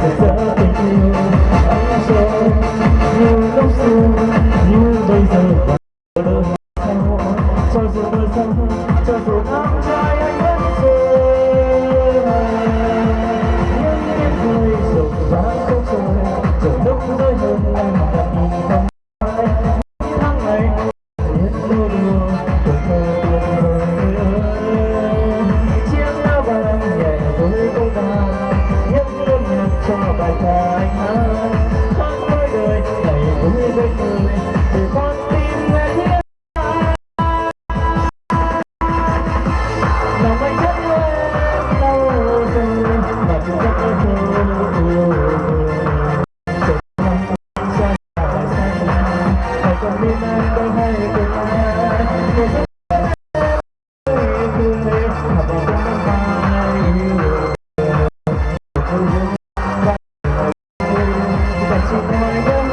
rực rỡ tình yêu anh cho như lúc xưa như bây giờ và đời sau cho dù đời sau cho dù nắng trai anh vẫn rơi những đêm vui rộn rã không trời trời lúc rơi hơn anh đã nhìn không ai những tháng ngày biết nỗi đùa tuổi thơ tuyệt vời chiếc áo vàng nhẹ với câu ca những đêm nhạc cho bài ca anh hát hát mỗi đời ngày vui với người để con tim nghe tiếng lòng anh rất yêu em lâu rồi mà chưa rất yêu yêu sẽ là bài say phải còn bên em đâu hay cùng ai người rất thương em học vào trong năm mai yêu và chỉ nói